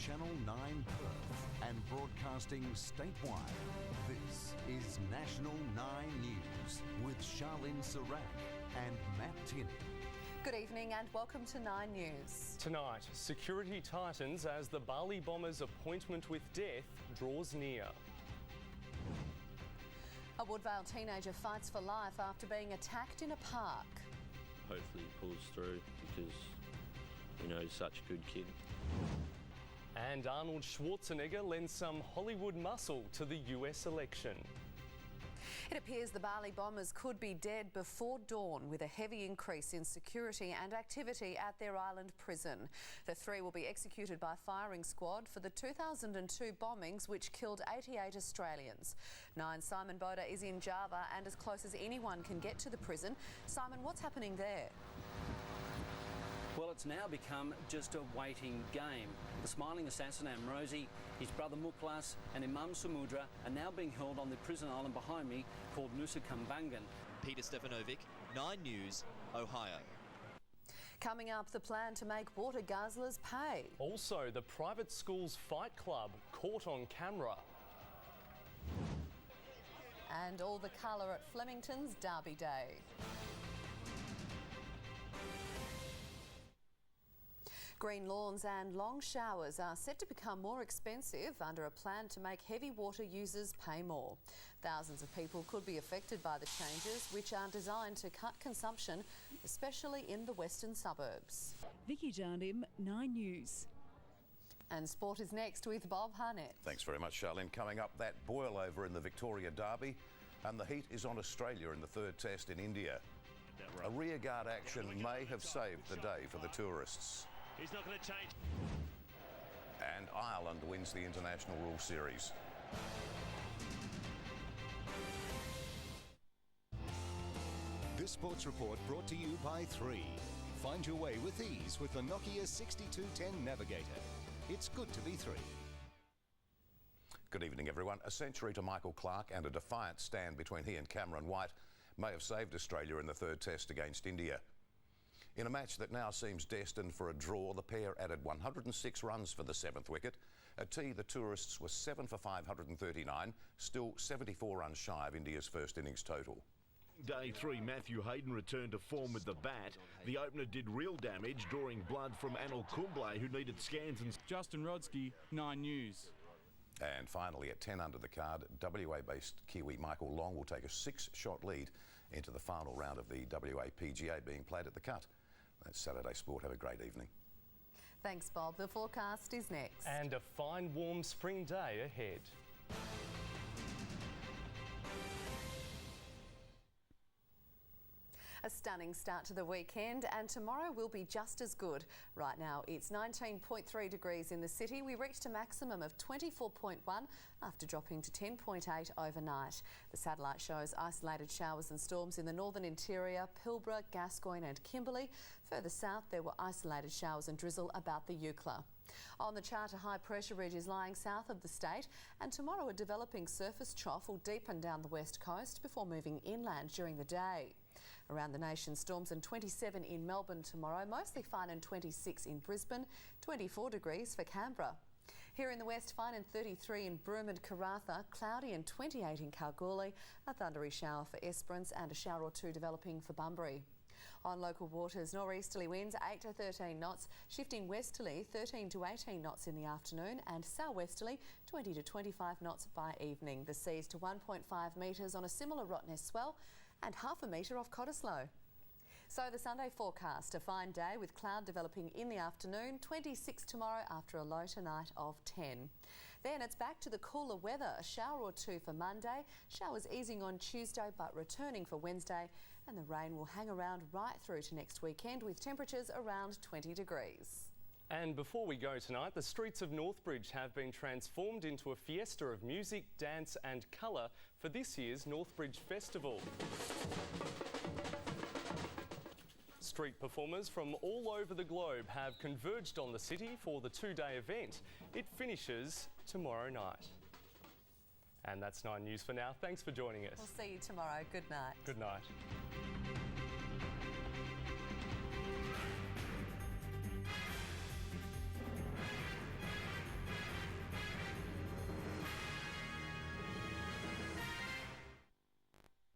Channel 9 Perth and broadcasting statewide. This is National 9 News with Sharlyn, Sarac and Matt Tinney. Good evening and welcome to 9 News. Tonight, security tightens as the Bali bomber's appointment with death draws near. A Woodvale teenager fights for life after being attacked in a park. Hopefully he pulls through because, you know, he's such a good kid. And Arnold Schwarzenegger lends some Hollywood muscle to the US election. It appears the Bali bombers could be dead before dawn, with a heavy increase in security and activity at their island prison. The three will be executed by firing squad for the 2002 bombings which killed 88 Australians. 9's Simon Boda is in Java and as close as anyone can get to the prison. Simon, what's happening there? Well, it's now become just a waiting game. The smiling assassin Amrozi, his brother Muklas and Imam Samudra are now being held on the prison island behind me called Nusa Kambangan. Peter Stefanovic, 9 News, Ohio. Coming up, the plan to make water guzzlers pay. Also, the private school's fight club caught on camera. And all the colour at Flemington's Derby Day. Green lawns and long showers are set to become more expensive under a plan to make heavy water users pay more. Thousands of people could be affected by the changes, which are designed to cut consumption, especially in the western suburbs. Vicky Jardim, 9 News. And sport is next with Bob Harnett. Thanks very much, Sharlyn. Coming up, that boil over in the Victoria Derby, and the heat is on Australia in the third test in India. A rearguard action may have saved the day for the tourists. He's not going to change. And Ireland wins the International Rules Series. This sports report brought to you by 3. Find your way with ease with the Nokia 6210 Navigator. It's good to be 3. Good evening, everyone. A century to Michael Clarke and a defiant stand between he and Cameron White may have saved Australia in the third test against India. In a match that now seems destined for a draw, the pair added 106 runs for the 7th wicket. At tea, the tourists were 7 for 539, still 74 runs shy of India's first innings total. Day 3, Matthew Hayden returned to form with the bat. The opener did real damage, drawing blood from Anil Kumble, who needed scans. And Justin Rodsky, 9 News. And finally, at 10 under the card, WA-based Kiwi Michael Long will take a 6-shot lead into the final round of the WA PGA being played at the Cut. That's Saturday Sport. Have a great evening. Thanks, Bob. The forecast is next. And a fine, warm spring day ahead. A stunning start to the weekend, and tomorrow will be just as good. Right now it's 19.3 degrees in the city. We reached a maximum of 24.1 after dropping to 10.8 overnight. The satellite shows isolated showers and storms in the northern interior, Pilbara, Gascoyne and Kimberley. Further south there were isolated showers and drizzle about the Eucla. On the chart, a high pressure ridge is lying south of the state, and tomorrow a developing surface trough will deepen down the west coast before moving inland during the day. Around the nation, storms and 27 in Melbourne tomorrow, mostly fine and 26 in Brisbane, 24 degrees for Canberra. Here in the west, fine and 33 in Broome and Karratha, cloudy and 28 in Kalgoorlie, a thundery shower for Esperance and a shower or two developing for Bunbury. On local waters, nor'easterly winds 8 to 13 knots, shifting westerly 13 to 18 knots in the afternoon and southwesterly 20 to 25 knots by evening. The seas to 1.5 metres on a similar Rottnest swell and half a metre off Cottesloe. So the Sunday forecast, a fine day with cloud developing in the afternoon, 26 tomorrow after a low tonight of 10. Then it's back to the cooler weather, a shower or two for Monday, showers easing on Tuesday but returning for Wednesday, and the rain will hang around right through to next weekend with temperatures around 20 degrees. And before we go tonight, the streets of Northbridge have been transformed into a fiesta of music, dance and colour for this year's Northbridge Festival. Street performers from all over the globe have converged on the city for the 2-day event. It finishes tomorrow night. And that's 9 News for now. Thanks for joining us. We'll see you tomorrow. Good night. Good night.